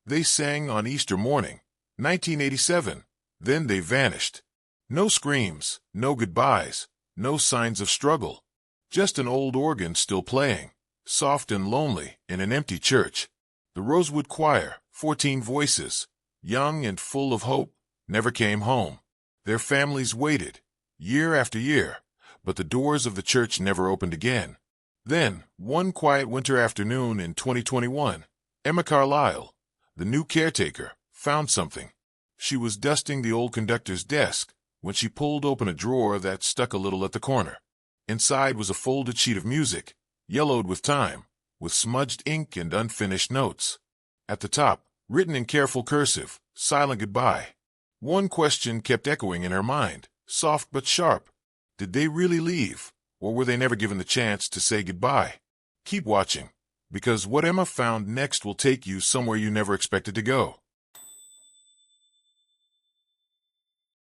They sang on Easter morning, 1987. Then they vanished. No screams, no goodbyes, no signs of struggle. Just an old organ still playing, soft and lonely, in an empty church. The Rosewood choir, 14 voices, young and full of hope, never came home. Their families waited, year after year, but the doors of the church never opened again. Then, one quiet winter afternoon in 2021, Emma Carlisle, the new caretaker, found something. She was dusting the old conductor's desk when she pulled open a drawer that stuck a little at the corner. Inside was a folded sheet of music, yellowed with time, with smudged ink and unfinished notes. At the top, written in careful cursive, "Silent goodbye." One question kept echoing in her mind, soft but sharp. Did they really leave, or were they never given the chance to say goodbye? Keep watching, because what Emma found next will take you somewhere you never expected to go.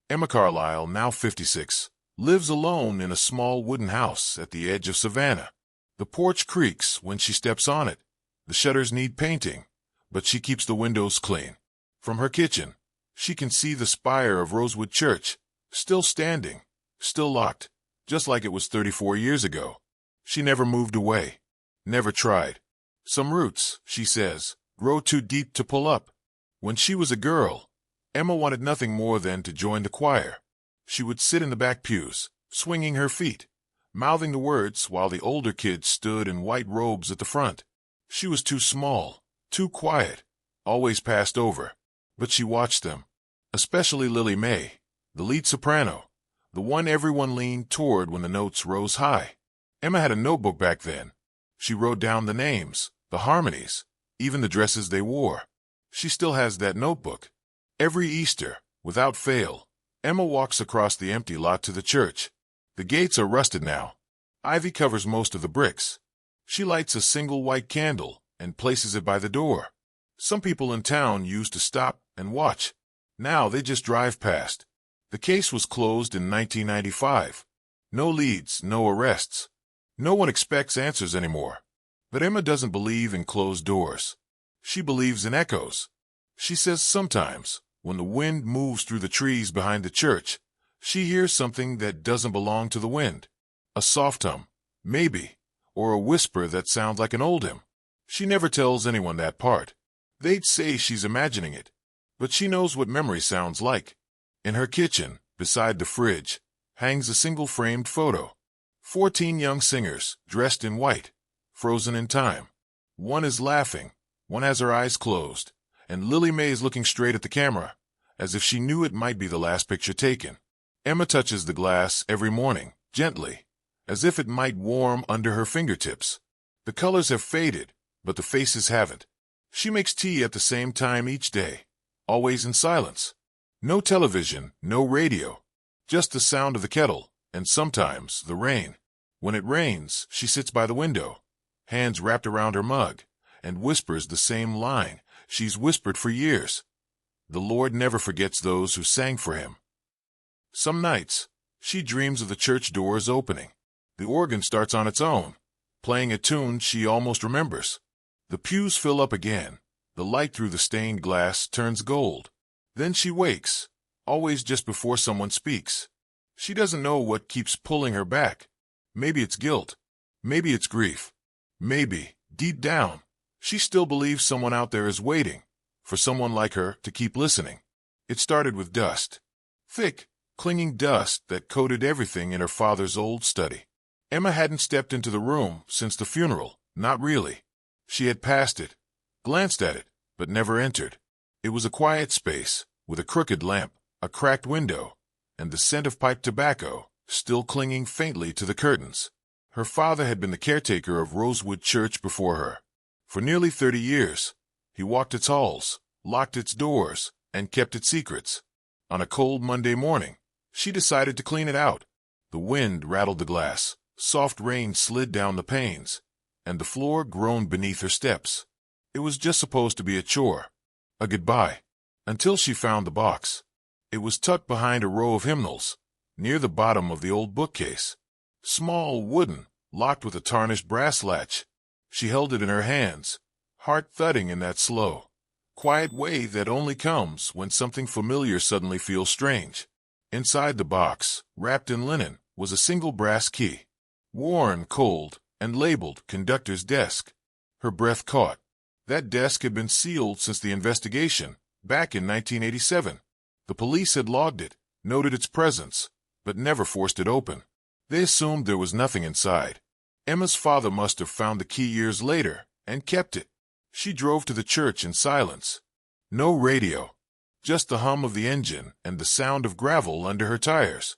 Emma Carlisle, now 56, lives alone in a small wooden house at the edge of Savannah. The porch creaks when she steps on it. The shutters need painting, but she keeps the windows clean. From her kitchen, she can see the spire of Rosewood Church, still standing, still locked, just like it was 34 years ago. She never moved away, never tried. Some roots, she says, grow too deep to pull up. When she was a girl, Emma wanted nothing more than to join the choir. She would sit in the back pews, swinging her feet, mouthing the words while the older kids stood in white robes at the front. She was too small, too quiet, always passed over. But she watched them, especially Lily Mae, the lead soprano, the one everyone leaned toward when the notes rose high. Emma had a notebook back then. She wrote down the names, the harmonies, even the dresses they wore. She still has that notebook. Every Easter, without fail, Emma walks across the empty lot to the church. The gates are rusted now. Ivy covers most of the bricks. She lights a single white candle and places it by the door. Some people in town used to stop and watch. Now they just drive past. The case was closed in 1995. No leads, no arrests. No one expects answers anymore. But Emma doesn't believe in closed doors. She believes in echoes. She says sometimes, when the wind moves through the trees behind the church, she hears something that doesn't belong to the wind. A soft hum, maybe, or a whisper that sounds like an old hymn. She never tells anyone that part. They'd say she's imagining it, but she knows what memory sounds like. In her kitchen, beside the fridge, hangs a single framed photo. 14 young singers, dressed in white, frozen in time. One is laughing, one has her eyes closed, and Lily Mae is looking straight at the camera, as if she knew it might be the last picture taken. Emma touches the glass every morning, gently, as if it might warm under her fingertips. The colors have faded, but the faces haven't. She makes tea at the same time each day, always in silence. No television, no radio, just the sound of the kettle, and sometimes the rain. When it rains, she sits by the window, hands wrapped around her mug, and whispers the same line she's whispered for years. The Lord never forgets those who sang for him. Some nights, she dreams of the church doors opening. The organ starts on its own, playing a tune she almost remembers. The pews fill up again. The light through the stained glass turns gold. Then she wakes, always just before someone speaks. She doesn't know what keeps pulling her back. Maybe it's guilt. Maybe it's grief. Maybe, deep down, she still believes someone out there is waiting for someone like her to keep listening. It started with dust. Thick, clinging dust that coated everything in her father's old study. Emma hadn't stepped into the room since the funeral, not really. She had passed it, glanced at it, but never entered. It was a quiet space, with a crooked lamp, a cracked window, and the scent of pipe tobacco still clinging faintly to the curtains. Her father had been the caretaker of Rosewood Church before her. For nearly 30 years, he walked its halls, locked its doors, and kept its secrets. On a cold Monday morning, she decided to clean it out. The wind rattled the glass, soft rain slid down the panes, and the floor groaned beneath her steps. It was just supposed to be a chore, a goodbye, until she found the box. It was tucked behind a row of hymnals, near the bottom of the old bookcase. Small, wooden, locked with a tarnished brass latch. She held it in her hands, heart thudding in that slow, quiet way that only comes when something familiar suddenly feels strange. Inside the box, wrapped in linen, was a single brass key. Worn, cold, and labeled Conductor's Desk. Her breath caught. That desk had been sealed since the investigation, back in 1987. The police had logged it, noted its presence, but never forced it open. They assumed there was nothing inside. Emma's father must have found the key years later and kept it. She drove to the church in silence. No radio. Just the hum of the engine and the sound of gravel under her tires.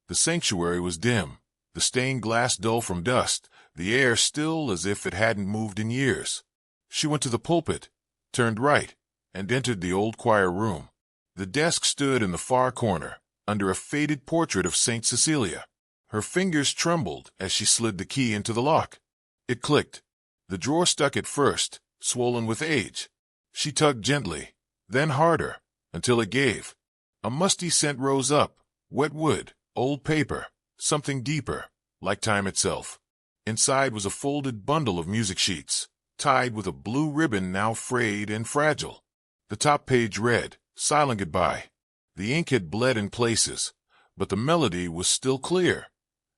The sanctuary was dim, the stained glass dull from dust, the air still as if it hadn't moved in years. She went to the pulpit, turned right, and entered the old choir room. The desk stood in the far corner, under a faded portrait of Saint Cecilia. Her fingers trembled as she slid the key into the lock. It clicked. The drawer stuck at first, swollen with age. She tugged gently, then harder, until it gave. A musty scent rose up, wet wood, old paper, something deeper, like time itself. Inside was a folded bundle of music sheets, tied with a blue ribbon now frayed and fragile. The top page read, "Silent Goodbye." The ink had bled in places, but the melody was still clear,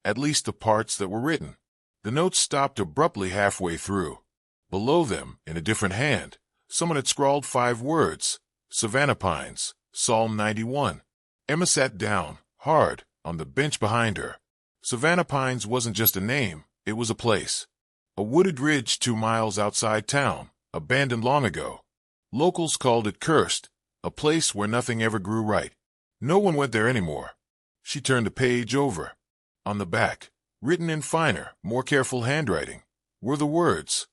at least the parts that were written. The notes stopped abruptly halfway through. Below them, in a different hand, someone had scrawled 5 words, Savannah Pines, Psalm 91. Emma sat down, hard, on the bench behind her. Savannah Pines wasn't just a name, it was a place. A wooded ridge 2 miles outside town, abandoned long ago. Locals called it cursed, a place where nothing ever grew right. No one went there anymore. She turned the page over. On the back, written in finer, more careful handwriting, were the words,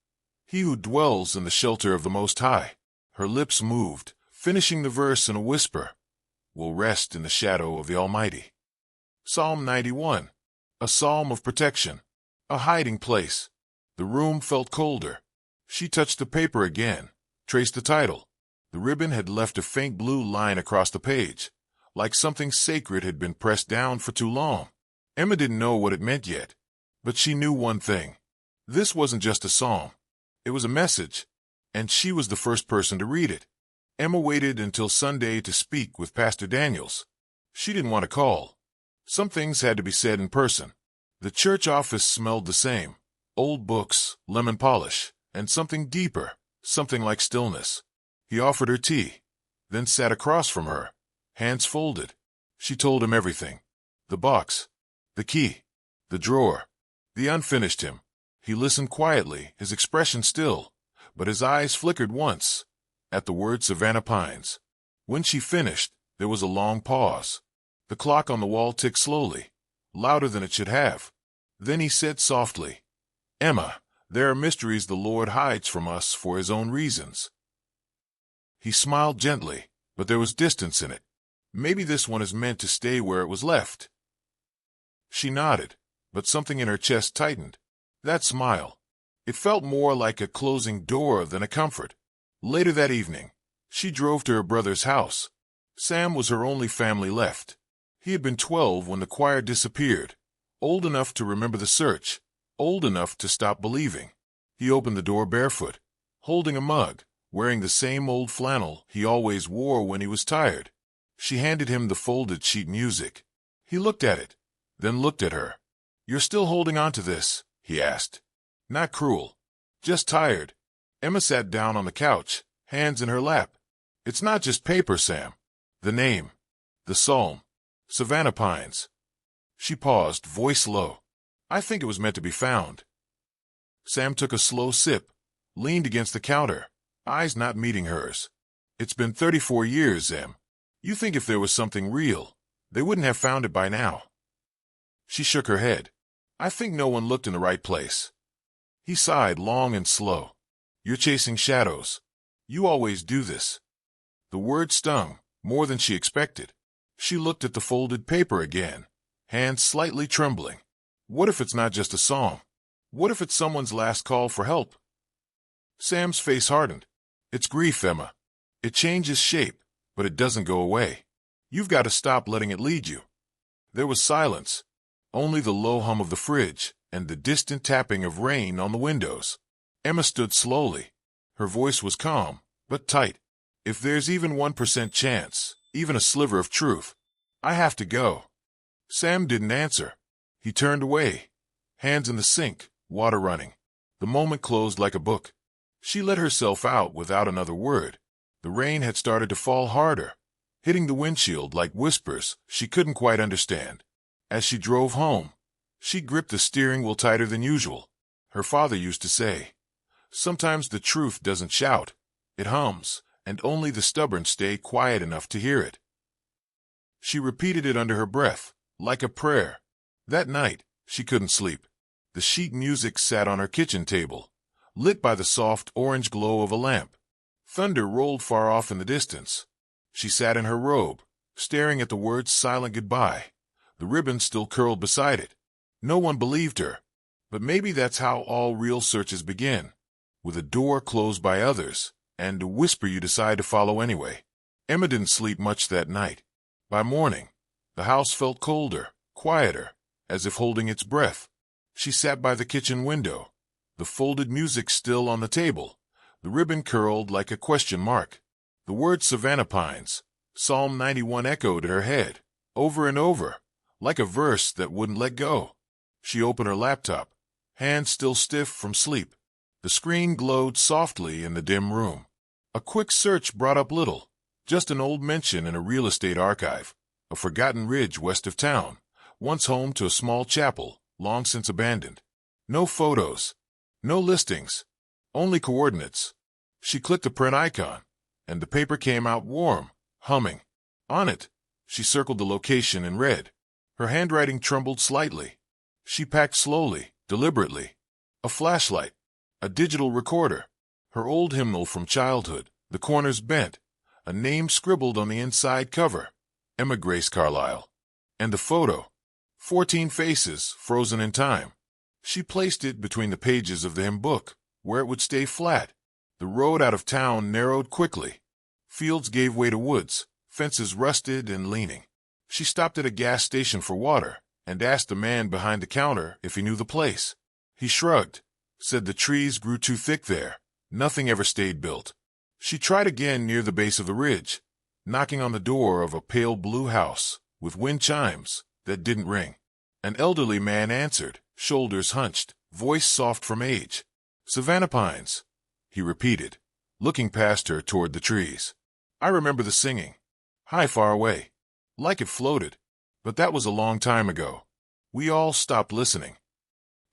"He who dwells in the shelter of the Most High." Her lips moved, finishing the verse in a whisper, "will rest in the shadow of the Almighty." Psalm 91, a psalm of protection, a hiding place. The room felt colder. She touched the paper again, traced the title. The ribbon had left a faint blue line across the page, like something sacred had been pressed down for too long. Emma didn't know what it meant yet, but she knew one thing. This wasn't just a psalm. It was a message, and she was the first person to read it. Emma waited until Sunday to speak with Pastor Daniels. She didn't want to call. Some things had to be said in person. The church office smelled the same. Old books, lemon polish, and something deeper, something like stillness. He offered her tea, then sat across from her, hands folded. She told him everything. The box, the key, the drawer, the unfinished him. He listened quietly, his expression still, but his eyes flickered once, at the word Savannah Pines. When she finished, there was a long pause. The clock on the wall ticked slowly, louder than it should have. Then he said softly, "Emma, there are mysteries the Lord hides from us for his own reasons." He smiled gently, but there was distance in it. Maybe this one is meant to stay where it was left. She nodded, but something in her chest tightened. That smile. It felt more like a closing door than a comfort. Later that evening, she drove to her brother's house. Sam was her only family left. He had been 12 when the choir disappeared, old enough to remember the search, old enough to stop believing. He opened the door barefoot, holding a mug, wearing the same old flannel he always wore when he was tired. She handed him the folded sheet music. He looked at it, then looked at her. "You're still holding on to this?" he asked. "Not cruel. Just tired." Emma sat down on the couch, hands in her lap. "It's not just paper, Sam. The name. The psalm. Savannah Pines." She paused, voice low. "I think it was meant to be found." Sam took a slow sip, leaned against the counter, eyes not meeting hers. "It's been 34 years, Em. You think if there was something real, they wouldn't have found it by now." She shook her head. "I think no one looked in the right place." He sighed long and slow. "You're chasing shadows. You always do this." The word stung, more than she expected. She looked at the folded paper again, hands slightly trembling. What if it's not just a psalm? What if it's someone's last call for help? Sam's face hardened. "It's grief, Emma. It changes shape, but it doesn't go away. You've got to stop letting it lead you." There was silence, only the low hum of the fridge and the distant tapping of rain on the windows. Emma stood slowly. Her voice was calm, but tight. If there's even 1% chance, even a sliver of truth, I have to go. Sam didn't answer. He turned away, hands in the sink, water running. The moment closed like a book. She let herself out without another word. The rain had started to fall harder, hitting the windshield like whispers she couldn't quite understand. As she drove home, she gripped the steering wheel tighter than usual. Her father used to say, "Sometimes the truth doesn't shout, it hums, and only the stubborn stay quiet enough to hear it." She repeated it under her breath, like a prayer. That night, she couldn't sleep. The sheet music sat on her kitchen table, lit by the soft orange glow of a lamp. Thunder rolled far off in the distance. She sat in her robe, staring at the words silent goodbye, the ribbon still curled beside it. No one believed her, but maybe that's how all real searches begin, with a door closed by others, and a whisper you decide to follow anyway. Emma didn't sleep much that night. By morning, the house felt colder, quieter, as if holding its breath. She sat by the kitchen window, the folded music still on the table, the ribbon curled like a question mark. The word Savannah Pines, Psalm 91 echoed in her head, over and over, like a verse that wouldn't let go. She opened her laptop, hands still stiff from sleep. The screen glowed softly in the dim room. A quick search brought up little, just an old mention in a real estate archive, a forgotten ridge west of town, once home to a small chapel, long since abandoned. No photos, no listings, only coordinates. She clicked the print icon, and the paper came out warm, humming. On it, she circled the location and read. Her handwriting trembled slightly. She packed slowly, deliberately. A flashlight, a digital recorder, her old hymnal from childhood, the corners bent, a name scribbled on the inside cover, Emma Grace Carlyle. And the photo, 14 faces frozen in time. She placed it between the pages of the hymn book, where it would stay flat. The road out of town narrowed quickly. Fields gave way to woods, fences rusted and leaning. She stopped at a gas station for water and asked the man behind the counter if he knew the place. He shrugged, said the trees grew too thick there. Nothing ever stayed built. She tried again near the base of the ridge, knocking on the door of a pale blue house with wind chimes that didn't ring. An elderly man answered, shoulders hunched, voice soft from age. "Savannah Pines," he repeated, looking past her toward the trees. "I remember the singing. High far away. Like it floated. But that was a long time ago. We all stopped listening."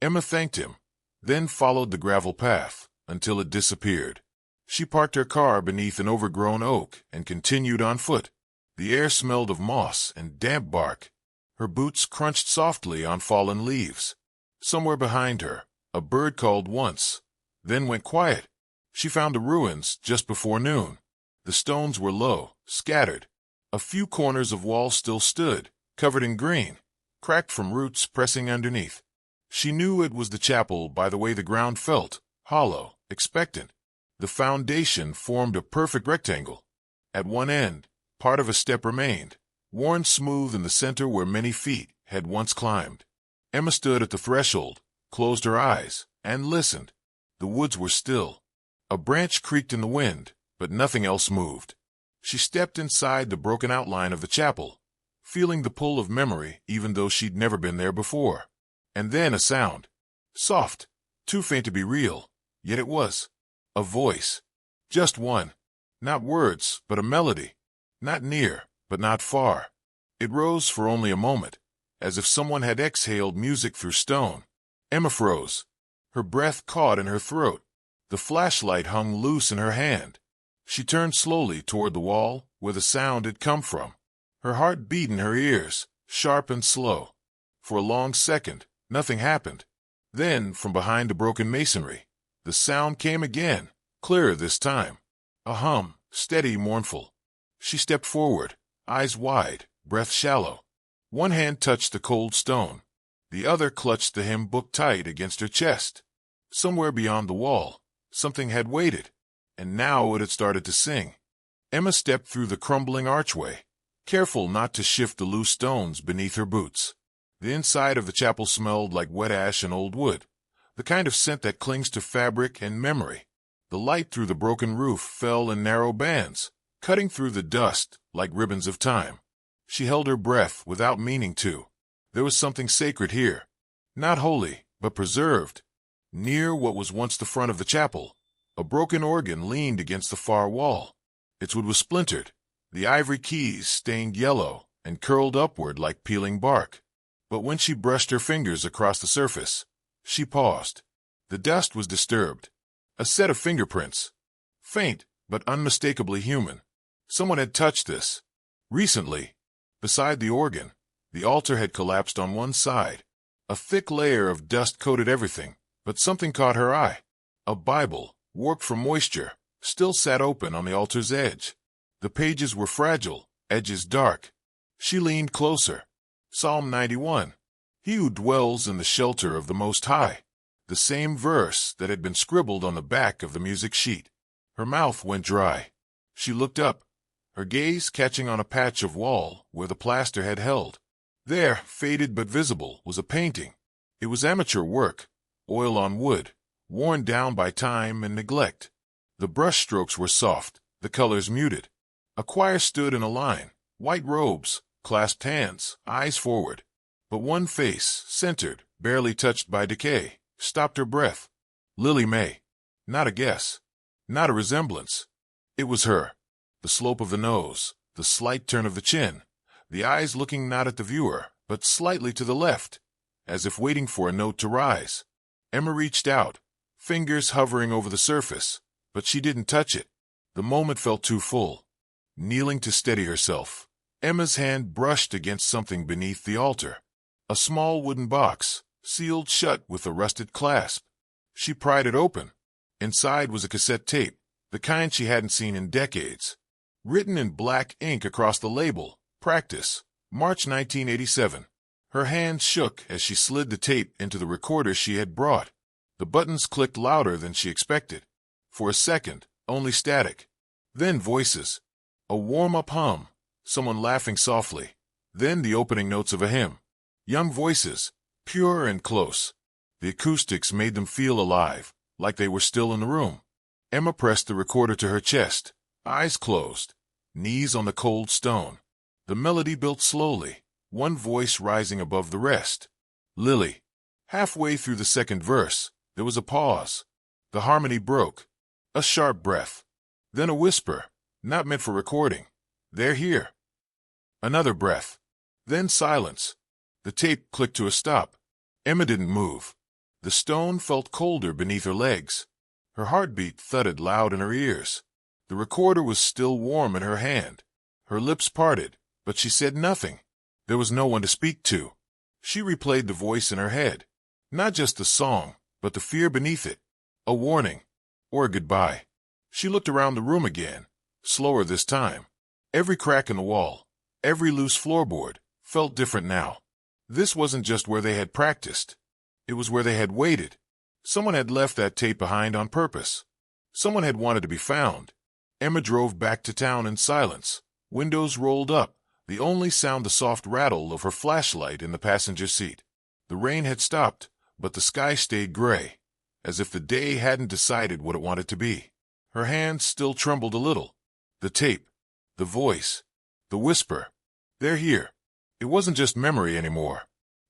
Emma thanked him, then followed the gravel path until it disappeared. She parked her car beneath an overgrown oak and continued on foot. The air smelled of moss and damp bark. Her boots crunched softly on fallen leaves. Somewhere behind her, a bird called once, then went quiet. She found the ruins just before noon. The stones were low, scattered. A few corners of wall still stood, covered in green, cracked from roots pressing underneath. She knew it was the chapel by the way the ground felt, hollow, expectant. The foundation formed a perfect rectangle. At one end, part of a step remained, worn smooth in the center where many feet had once climbed. Emma stood at the threshold, closed her eyes, and listened. The woods were still. A branch creaked in the wind, but nothing else moved. She stepped inside the broken outline of the chapel, feeling the pull of memory even though she'd never been there before. And then a sound. Soft, too faint to be real, yet it was. A voice. Just one. Not words, but a melody. Not near, but not far. It rose for only a moment, as if someone had exhaled music through stone. Emma froze. Her breath caught in her throat. The flashlight hung loose in her hand. She turned slowly toward the wall where the sound had come from. Her heart beat in her ears, sharp and slow. For a long second, nothing happened. Then, from behind the broken masonry, the sound came again, clearer this time. A hum, steady, mournful. She stepped forward, eyes wide, breath shallow. One hand touched the cold stone. The other clutched the hymn book tight against her chest. Somewhere beyond the wall, something had waited, and now it had started to sing. Emma stepped through the crumbling archway, careful not to shift the loose stones beneath her boots. The inside of the chapel smelled like wet ash and old wood, the kind of scent that clings to fabric and memory. The light through the broken roof fell in narrow bands, cutting through the dust like ribbons of time. She held her breath without meaning to. There was something sacred here. Not holy, but preserved. Near what was once the front of the chapel, a broken organ leaned against the far wall. Its wood was splintered, the ivory keys stained yellow and curled upward like peeling bark. But when she brushed her fingers across the surface, she paused. The dust was disturbed. A set of fingerprints. Faint, but unmistakably human. Someone had touched this. Recently. Beside the organ, the altar had collapsed on one side. A thick layer of dust coated everything, but something caught her eye. A Bible, warped from moisture, still sat open on the altar's edge. The pages were fragile, edges dark. She leaned closer. Psalm 91. He who dwells in the shelter of the Most High. The same verse that had been scribbled on the back of the music sheet. Her mouth went dry. She looked up, her gaze catching on a patch of wall where the plaster had held. There, faded but visible, was a painting. It was amateur work, oil on wood, worn down by time and neglect. The brush strokes were soft, the colors muted. A choir stood in a line, white robes, clasped hands, eyes forward. But one face, centered, barely touched by decay, stopped her breath. Lily May. Not a guess. Not a resemblance. It was her. The slope of the nose, the slight turn of the chin, the eyes looking not at the viewer, but slightly to the left, as if waiting for a note to rise. Emma reached out, fingers hovering over the surface, but she didn't touch it. The moment felt too full. Kneeling to steady herself, Emma's hand brushed against something beneath the altar. A small wooden box, sealed shut with a rusted clasp. She pried it open. Inside was a cassette tape, the kind she hadn't seen in decades. Written in black ink across the label, Practice, March 1987. Her hand shook as she slid the tape into the recorder she had brought. The buttons clicked louder than she expected. For a second, only static. Then voices. A warm-up hum, someone laughing softly. Then the opening notes of a hymn. Young voices, pure and close. The acoustics made them feel alive, like they were still in the room. Emma pressed the recorder to her chest, eyes closed, knees on the cold stone. The melody built slowly, one voice rising above the rest. Lily. Halfway through the second verse, there was a pause. The harmony broke. A sharp breath. Then a whisper, not meant for recording. They're here. Another breath. Then silence. The tape clicked to a stop. Emma didn't move. The stone felt colder beneath her legs. Her heartbeat thudded loud in her ears. The recorder was still warm in her hand. Her lips parted, but she said nothing. There was no one to speak to. She replayed the voice in her head. Not just the song, but the fear beneath it. A warning. Or a goodbye. She looked around the room again, slower this time. Every crack in the wall, every loose floorboard, felt different now. This wasn't just where they had practiced. It was where they had waited. Someone had left that tape behind on purpose. Someone had wanted to be found. Emma drove back to town in silence. Windows rolled up, the only sound the soft rattle of her flashlight in the passenger seat. The rain had stopped, but the sky stayed gray, as if the day hadn't decided what it wanted to be. Her hands still trembled a little. The tape, the voice, the whisper. They're here. It wasn't just memory anymore.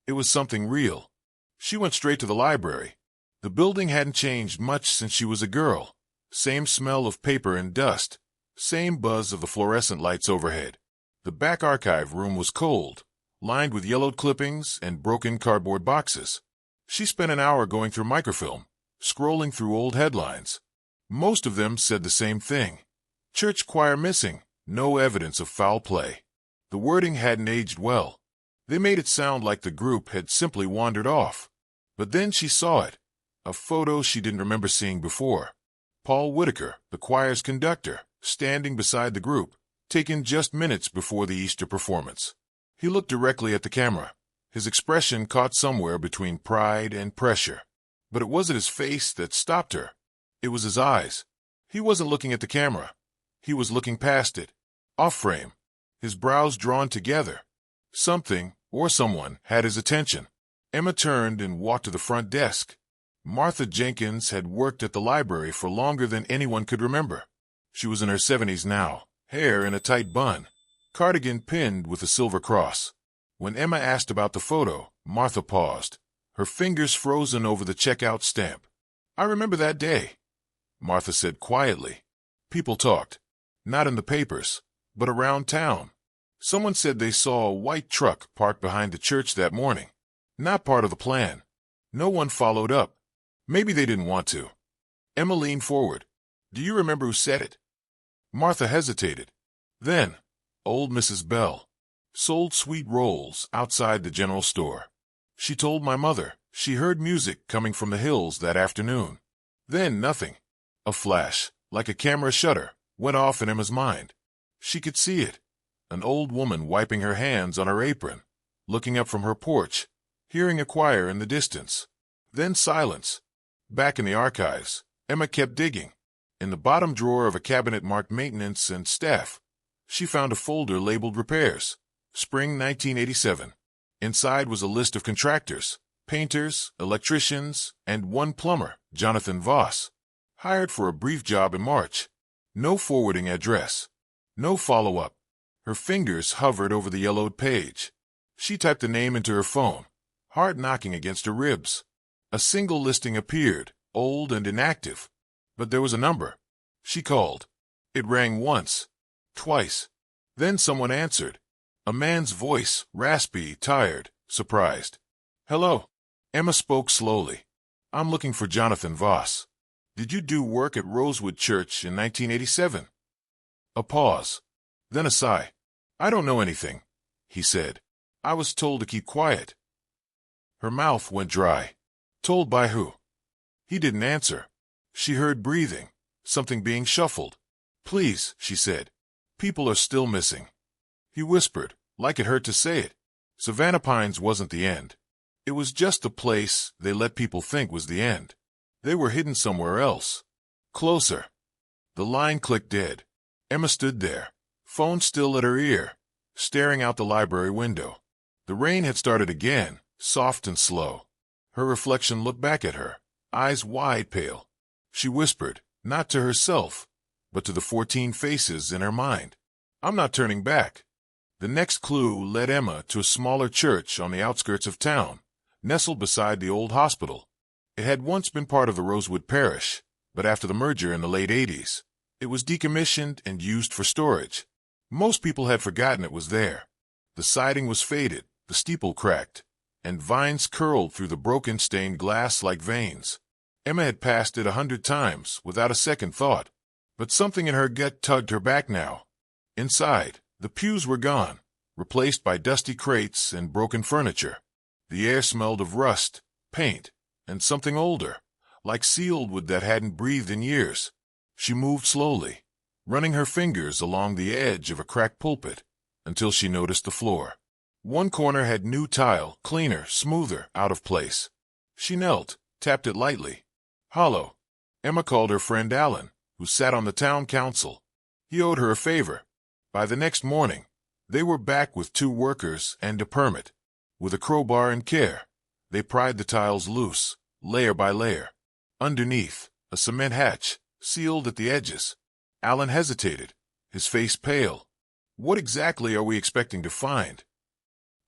It was something real. She went straight to the library. The building hadn't changed much since she was a girl. Same smell of paper and dust. Same buzz of the fluorescent lights overhead. The back archive room was cold, lined with yellowed clippings and broken cardboard boxes. She spent an hour going through microfilm, scrolling through old headlines. Most of them said the same thing. Church choir missing, no evidence of foul play. The wording hadn't aged well. They made it sound like the group had simply wandered off. But then she saw it. A photo she didn't remember seeing before. Paul Whitaker, the choir's conductor, standing beside the group, taken just minutes before the Easter performance. He looked directly at the camera. His expression caught somewhere between pride and pressure. But it wasn't his face that stopped her. It was his eyes. He wasn't looking at the camera. He was looking past it, off frame, his brows drawn together. Something, or someone, had his attention. Emma turned and walked to the front desk. Martha Jenkins had worked at the library for longer than anyone could remember. She was in her 70s now, hair in a tight bun, cardigan pinned with a silver cross. When Emma asked about the photo, Martha paused, her fingers frozen over the checkout stamp. "I remember that day," Martha said quietly. "People talked. Not in the papers, but around town. Someone said they saw a white truck parked behind the church that morning. Not part of the plan. No one followed up. Maybe they didn't want to." Emma leaned forward. "Do you remember who said it?" Martha hesitated. Then, old Mrs. Bell sold sweet rolls outside the general store. "She told my mother she heard music coming from the hills that afternoon." Then nothing. A flash, like a camera shutter, went off in Emma's mind. She could see it. An old woman wiping her hands on her apron, looking up from her porch, hearing a choir in the distance. Then silence. Back in the archives, Emma kept digging. In the bottom drawer of a cabinet marked Maintenance and Staff, she found a folder labeled Repairs, Spring 1987. Inside was a list of contractors, painters, electricians, and one plumber, Jonathan Voss, hired for a brief job in March. No forwarding address. No follow-up. Her fingers hovered over the yellowed page. She typed the name into her phone, heart knocking against her ribs. A single listing appeared, old and inactive. But there was a number. She called. It rang once, twice. Then someone answered. A man's voice, raspy, tired, surprised. "Hello." Emma spoke slowly. "I'm looking for Jonathan Voss. Did you do work at Rosewood Church in 1987? A pause. Then a sigh. "I don't know anything," he said. "I was told to keep quiet." Her mouth went dry. Told by who? He didn't answer. She heard breathing, something being shuffled. "Please," she said. "People are still missing." He whispered, like it hurt to say it. Savannah Pines wasn't the end. It was just a place they let people think was the end. They were hidden somewhere else. Closer. The line clicked dead. Emma stood there, phone still at her ear, staring out the library window. The rain had started again, soft and slow. Her reflection looked back at her, eyes wide pale. She whispered, not to herself, but to the 14 faces in her mind, "I'm not turning back." The next clue led Emma to a smaller church on the outskirts of town, nestled beside the old hospital. It had once been part of the Rosewood parish, but after the merger in the late 80s, it was decommissioned and used for storage. Most people had forgotten it was there. The siding was faded, the steeple cracked, and vines curled through the broken stained glass like veins. Emma had passed it 100 times without a second thought, but something in her gut tugged her back now. Inside, the pews were gone, replaced by dusty crates and broken furniture. The air smelled of rust, paint, and something older, like sealed wood that hadn't breathed in years. She moved slowly, running her fingers along the edge of a cracked pulpit, until she noticed the floor. One corner had new tile, cleaner, smoother, out of place. She knelt, tapped it lightly. Hollow. Emma called her friend Alan, who sat on the town council. He owed her a favor. By the next morning, they were back with 2 workers and a permit. With a crowbar and care, they pried the tiles loose, layer by layer. Underneath, a cement hatch, sealed at the edges. Alan hesitated, his face pale. "What exactly are we expecting to find?"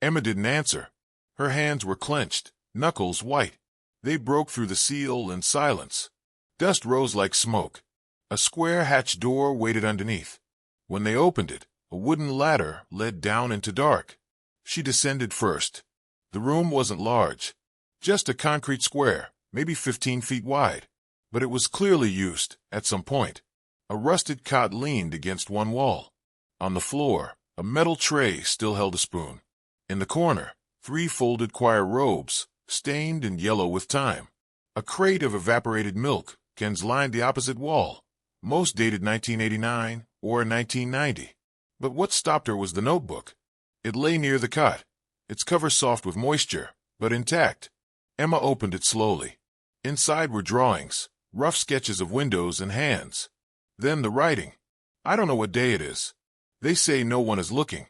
Emma didn't answer. Her hands were clenched, knuckles white. They broke through the seal in silence. Dust rose like smoke. A square hatch door waited underneath. When they opened it, a wooden ladder led down into dark. She descended first. The room wasn't large, just a concrete square, maybe 15 feet wide. But it was clearly used, at some point. A rusted cot leaned against one wall. On the floor, a metal tray still held a spoon. In the corner, 3 folded choir robes, stained and yellow with time. A crate of evaporated milk cans lined the opposite wall, most dated 1989 or 1990. But what stopped her was the notebook. It lay near the cot, its cover soft with moisture, but intact. Emma opened it slowly. Inside were drawings, rough sketches of windows and hands. Then the writing. "I don't know what day it is. They say no one is looking.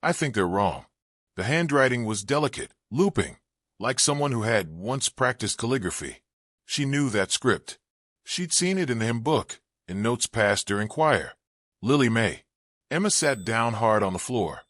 I think they're wrong." The handwriting was delicate, looping, like someone who had once practiced calligraphy. She knew that script. She'd seen it in the hymn book, in notes passed during choir. Lily May. Emma sat down hard on the floor.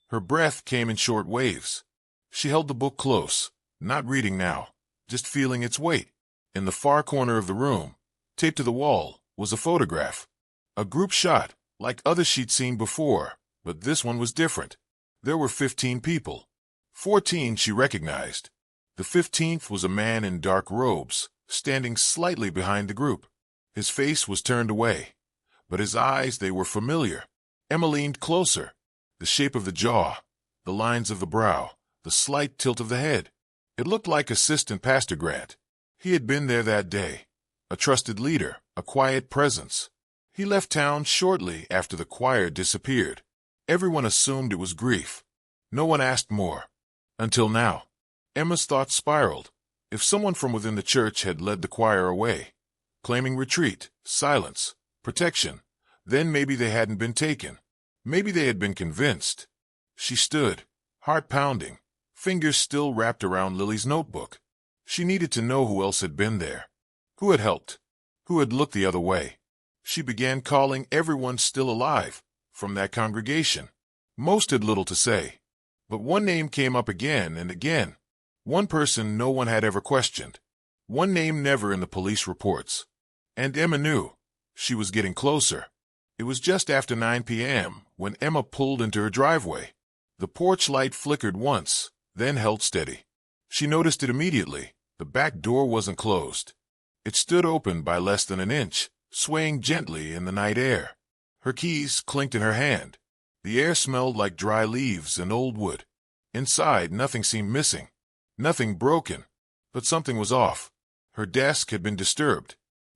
Her breath came in short waves. She held the book close, not reading now, just feeling its weight. In the far corner of the room, taped to the wall, was a photograph. A group shot, like others she'd seen before, but this one was different. There were 15 people. 14 she recognized. The 15th was a man in dark robes, standing slightly behind the group. His face was turned away, but his eyes, they were familiar. Emma leaned closer. The shape of the jaw, the lines of the brow, the slight tilt of the head. It looked like Assistant Pastor Grant. He had been there that day. A trusted leader, a quiet presence. He left town shortly after the choir disappeared. Everyone assumed it was grief. No one asked more. Until now. Emma's thoughts spiraled. If someone from within the church had led the choir away, claiming retreat, silence, protection, then maybe they hadn't been taken. Maybe they had been convinced. She stood, heart pounding, fingers still wrapped around Lily's notebook. She needed to know who else had been there. Who had helped? Who had looked the other way? She began calling everyone still alive from that congregation. Most had little to say. But one name came up again and again. One person no one had ever questioned. One name never in the police reports. And Emma knew. She was getting closer. It was just after 9 p.m. when Emma pulled into her driveway. The porch light flickered once, then held steady. She noticed it immediately. The back door wasn't closed. It stood open by less than an inch, swaying gently in the night air. Her keys clinked in her hand. The air smelled like dry leaves and old wood. Inside, nothing seemed missing. Nothing broken. But something was off. Her desk had been disturbed.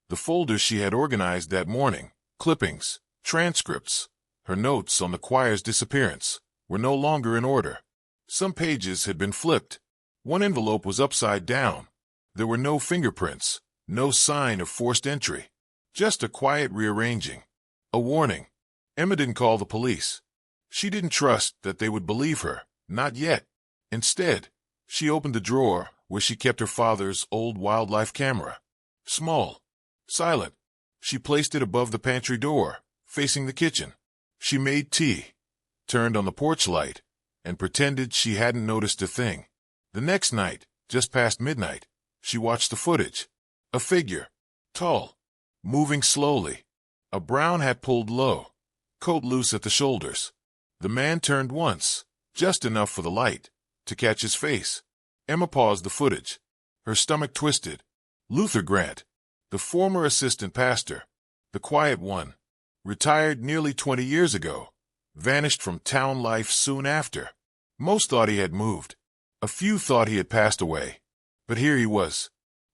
The folders she had organized that morning, clippings, transcripts, her notes on the choir's disappearance, were no longer in order. Some pages had been flipped. One envelope was upside down. There were no fingerprints, no sign of forced entry. Just a quiet rearranging. A warning. Emma didn't call the police. She didn't trust that they would believe her. Not yet. Instead, she opened the drawer where she kept her father's old wildlife camera. Small. Silent. She placed it above the pantry door, facing the kitchen. She made tea, turned on the porch light, and pretended she hadn't noticed a thing. The next night, just past midnight, she watched the footage. A figure. Tall. Moving slowly. A brown hat pulled low. Coat loose at the shoulders. The man turned once, just enough for the light, to catch his face. Emma paused the footage. Her stomach twisted. Luther Grant. The former assistant pastor. The quiet one. Retired nearly 20 years ago. Vanished from town life soon after. Most thought he had moved. A few thought he had passed away. But here he was.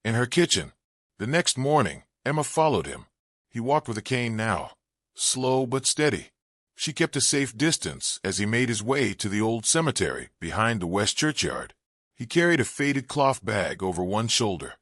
In her kitchen. The next morning, Emma followed him. He walked with a cane now. Slow but steady. She kept a safe distance as he made his way to the old cemetery behind the west churchyard. He carried a faded cloth bag over one shoulder.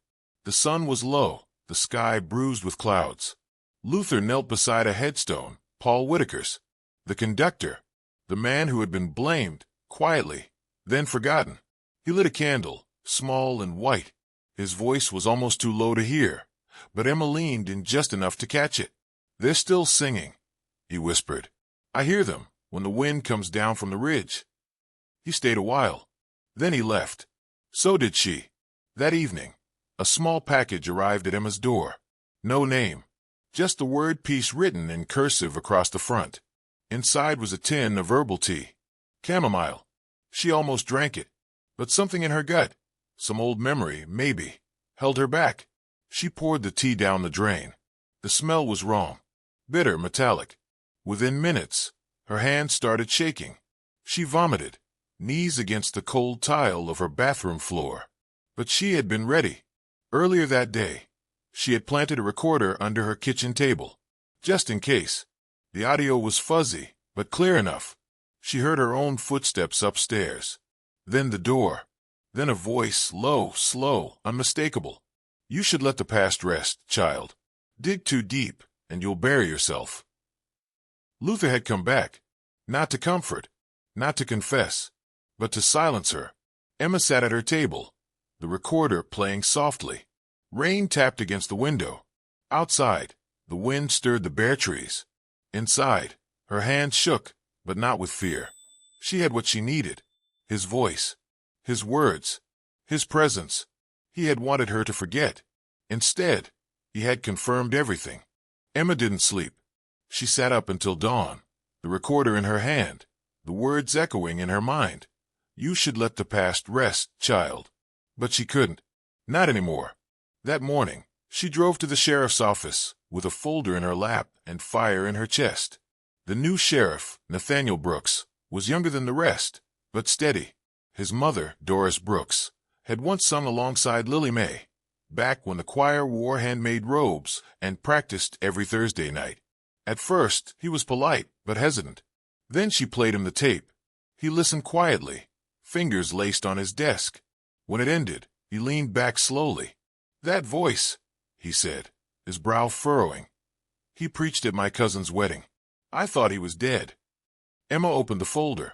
The sun was low, the sky bruised with clouds. Luther knelt beside a headstone, Paul Whitaker's. The conductor, the man who had been blamed, quietly, then forgotten. He lit a candle, small and white. His voice was almost too low to hear, but Emma leaned in just enough to catch it. "They're still singing," he whispered. "I hear them when the wind comes down from the ridge." He stayed a while. Then he left. So did she. That evening, a small package arrived at Emma's door. No name. Just the word peace written in cursive across the front. Inside was a tin of herbal tea. Chamomile. She almost drank it. But something in her gut, some old memory, maybe, held her back. She poured the tea down the drain. The smell was wrong. Bitter, metallic. Within minutes, her hands started shaking. She vomited, knees against the cold tile of her bathroom floor. But she had been ready. Earlier that day, she had planted a recorder under her kitchen table, just in case. The audio was fuzzy, but clear enough. She heard her own footsteps upstairs. Then the door. Then a voice, low, slow, unmistakable. "You should let the past rest, child. Dig too deep, and you'll bury yourself." Luther had come back. Not to comfort, not to confess, but to silence her. Emma sat at her table, the recorder playing softly. Rain tapped against the window. Outside, the wind stirred the bare trees. Inside, Her hand shook, but not with fear. She had what she needed. His voice. His words. His presence. He had wanted her to forget. Instead, he had confirmed everything. Emma didn't sleep. She sat up until dawn, the recorder in her hand, the words echoing in her mind. You should let the past rest, child. But she couldn't. Not anymore. That morning, she drove to the sheriff's office, with a folder in her lap and fire in her chest. The new sheriff, Nathaniel Brooks, was younger than the rest, but steady. His mother, Doris Brooks, had once sung alongside Lily May, back when the choir wore handmade robes and practiced every Thursday night. At first, he was polite but hesitant. Then she played him the tape. He listened quietly, fingers laced on his desk. When it ended, he leaned back slowly. That voice, he said, his brow furrowing. He preached at my cousin's wedding. I thought he was dead. Emma opened the folder.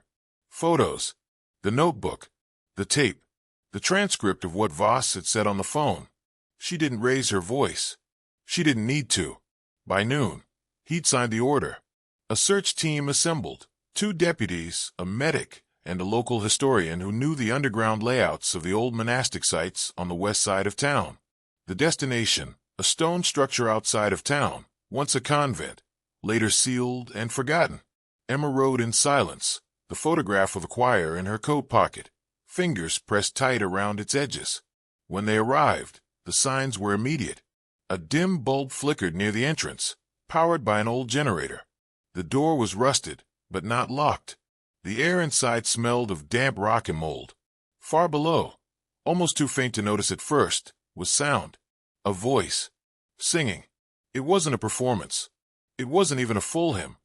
Photos. The notebook. The tape. The transcript of what Voss had said on the phone. She didn't raise her voice. She didn't need to. By noon, he'd signed the order. A search team assembled. 2 deputies, a medic, and a local historian who knew the underground layouts of the old monastic sites on the west side of town. The destination, a stone structure outside of town, once a convent, later sealed and forgotten. Emma rode in silence, the photograph of the choir in her coat pocket, fingers pressed tight around its edges. When they arrived, the signs were immediate. A dim bulb flickered near the entrance, powered by an old generator. The door was rusted, but not locked. The air inside smelled of damp rock and mold. Far below, almost too faint to notice at first, was sound. A voice. Singing. It wasn't a performance. It wasn't even a full hymn.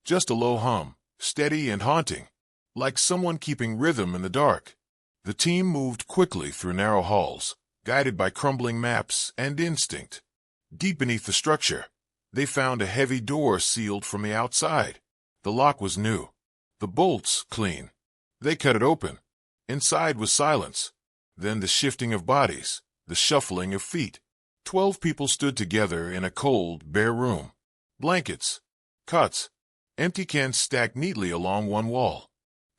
Just a low hum, steady and haunting, like someone keeping rhythm in the dark. The team moved quickly through narrow halls, guided by crumbling maps and instinct. Deep beneath the structure, they found a heavy door sealed from the outside. The lock was new. The bolts clean. They cut it open. Inside was silence. Then the shifting of bodies, the shuffling of feet. 12 people stood together in a cold, bare room. Blankets, cots, empty cans stacked neatly along one wall.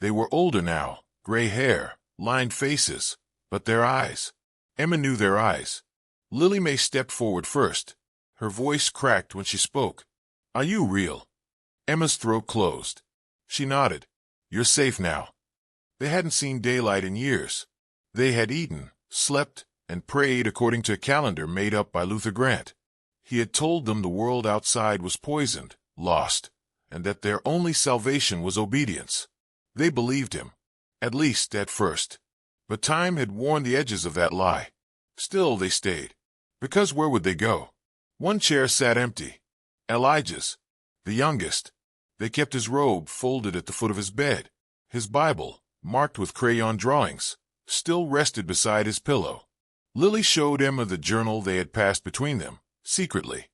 They were older now, gray hair, lined faces, but their eyes. Emma knew their eyes. Lily May stepped forward first. Her voice cracked when she spoke. Are you real? Emma's throat closed. She nodded. You're safe now. They hadn't seen daylight in years. They had eaten, slept, and prayed according to a calendar made up by Luther Grant. He had told them the world outside was poisoned, lost, and that their only salvation was obedience. They believed him, at least at first. But time had worn the edges of that lie. Still they stayed. Because where would they go? One chair sat empty. Elijah's, the youngest. They kept his robe folded at the foot of his bed. His Bible, marked with crayon drawings, still rested beside his pillow. Lily showed Emma the journal they had passed between them, secretly.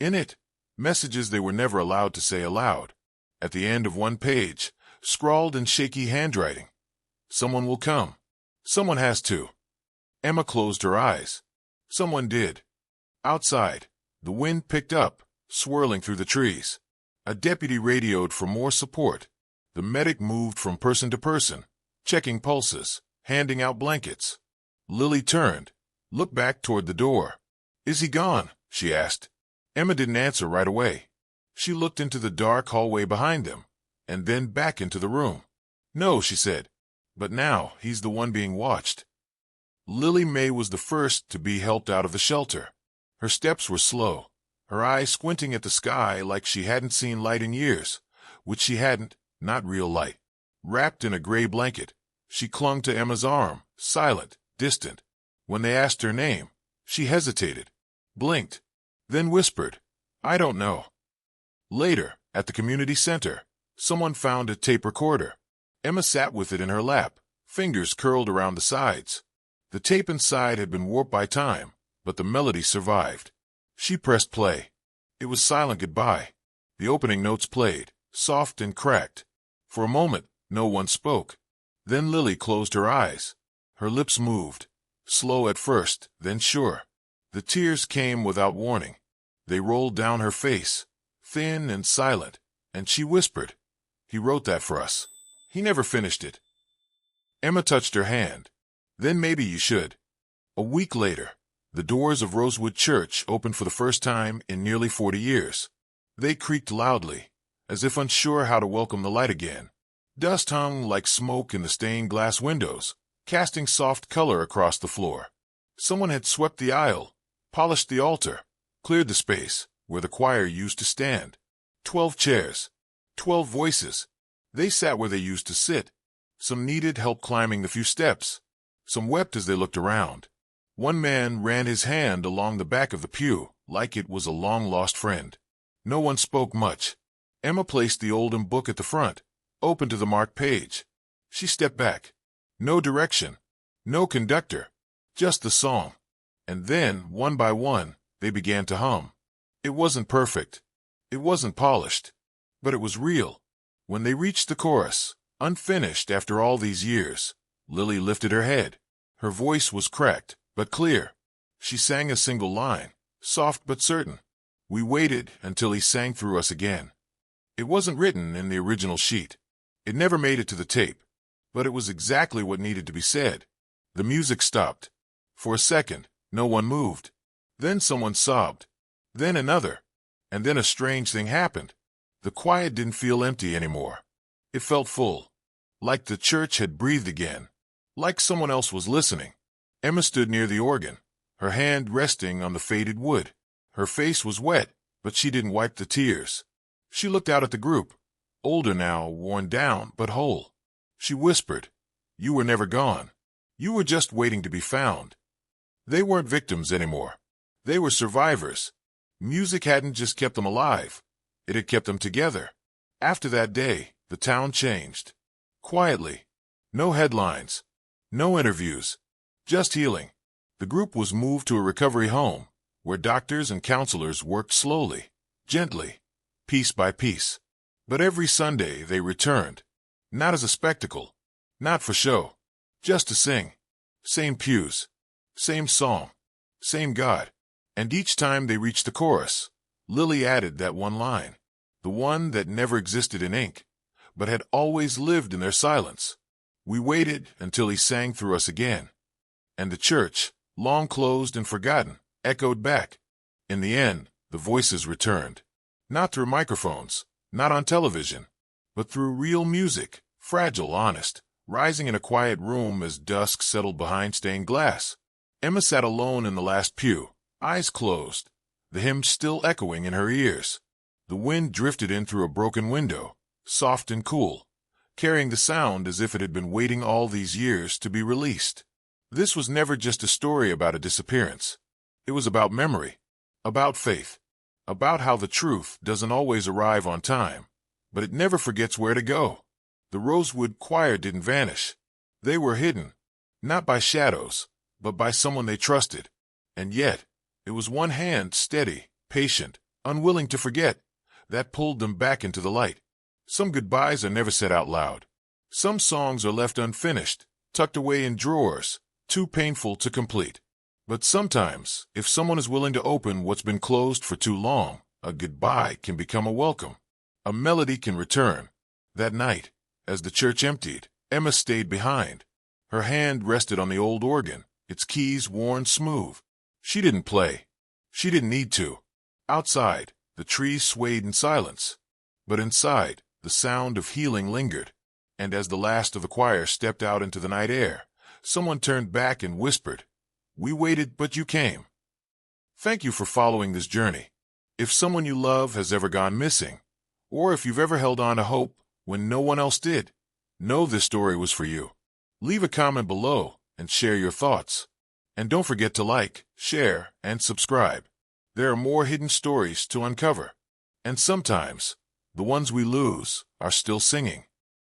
In it, messages they were never allowed to say aloud. At the end of one page, scrawled in shaky handwriting. Someone will come. Someone has to. Emma closed her eyes. Someone did. Outside, the wind picked up, swirling through the trees. A deputy radioed for more support. The medic moved from person to person, checking pulses, handing out blankets. Lily turned, looked back toward the door. Is he gone? She asked. Emma didn't answer right away. She looked into the dark hallway behind them, and then back into the room. No, she said. But now he's the one being watched. Lily May was the first to be helped out of the shelter. Her steps were slow, her eyes squinting at the sky like she hadn't seen light in years, which she hadn't, not real light. Wrapped in a gray blanket, she clung to Emma's arm, silent, distant. When they asked her name, she hesitated, blinked, then whispered, I don't know. Later, at the community center, someone found a tape recorder. Emma sat with it in her lap, fingers curled around the sides. The tape inside had been warped by time, but the melody survived. She pressed play. It was silent goodbye. The opening notes played, soft and cracked. For a moment, no one spoke. Then Lily closed her eyes. Her lips moved, slow at first, then sure. The tears came without warning. They rolled down her face, thin and silent, And she whispered, "He wrote that for us. He never finished it." Emma touched her hand. "Then maybe you should." A week later, the doors of Rosewood Church opened for the first time in nearly 40 years. They creaked loudly, as if unsure how to welcome the light again. Dust hung like smoke in the stained glass windows, casting soft color across the floor. Someone had swept the aisle, polished the altar, cleared the space where the choir used to stand. 12 chairs, 12 voices. They sat where they used to sit. Some needed help climbing the few steps. Some wept as they looked around. One man ran his hand along the back of the pew, like it was a long-lost friend. No one spoke much. Emma placed the Oldham book at the front, open to the marked page. She stepped back. No direction, no conductor, just the song. And then, one by one, they began to hum. It wasn't perfect. It wasn't polished. But it was real. When they reached the chorus, unfinished after all these years, Lily lifted her head. Her voice was cracked, but clear. She sang a single line, soft but certain. We waited until he sang through us again. It wasn't written in the original sheet. It never made it to the tape. But it was exactly what needed to be said. The music stopped. For a second, no one moved. Then someone sobbed. Then another. And then a strange thing happened. The quiet didn't feel empty anymore. It felt full. Like the church had breathed again. Like someone else was listening. Emma stood near the organ, her hand resting on the faded wood. Her face was wet, but she didn't wipe the tears. She looked out at the group, older now, worn down, but whole. She whispered, "You were never gone. You were just waiting to be found." They weren't victims anymore. They were survivors. Music hadn't just kept them alive. It had kept them together. After that day, the town changed. Quietly. No headlines. No interviews. Just healing. The group was moved to a recovery home, where doctors and counselors worked slowly, gently, piece by piece. But every Sunday they returned. Not as a spectacle. Not for show. Just to sing. Same pews. Same song. Same God. And each time they reached the chorus, Lily added that one line. The one that never existed in ink, but had always lived in their silence. We waited until he sang through us again. And the church, long closed and forgotten, echoed back. In the end, the voices returned. Not through microphones, not on television, but through real music, fragile, honest, rising in a quiet room as dusk settled behind stained glass. Emma sat alone in the last pew, eyes closed, the hymn still echoing in her ears. The wind drifted in through a broken window, soft and cool, carrying the sound as if it had been waiting all these years to be released. This was never just a story about a disappearance. It was about memory, about faith, about how the truth doesn't always arrive on time, but it never forgets where to go. The Rosewood choir didn't vanish. They were hidden, not by shadows, but by someone they trusted. And yet, it was one hand, steady, patient, unwilling to forget, that pulled them back into the light. Some goodbyes are never said out loud. Some songs are left unfinished, tucked away in drawers, too painful to complete. But sometimes, if someone is willing to open what's been closed for too long, a goodbye can become a welcome. A melody can return. That night, as the church emptied, Emma stayed behind. Her hand rested on the old organ, its keys worn smooth. She didn't play. She didn't need to. Outside, the trees swayed in silence. But inside, the sound of healing lingered. And as the last of the choir stepped out into the night air, someone turned back and whispered, "We waited, but you came." Thank you for following this journey. If someone you love has ever gone missing, or if you've ever held on to hope when no one else did, know this story was for you. Leave a comment below and share your thoughts. And don't forget to like, share, and subscribe. There are more hidden stories to uncover. And sometimes, the ones we lose are still singing.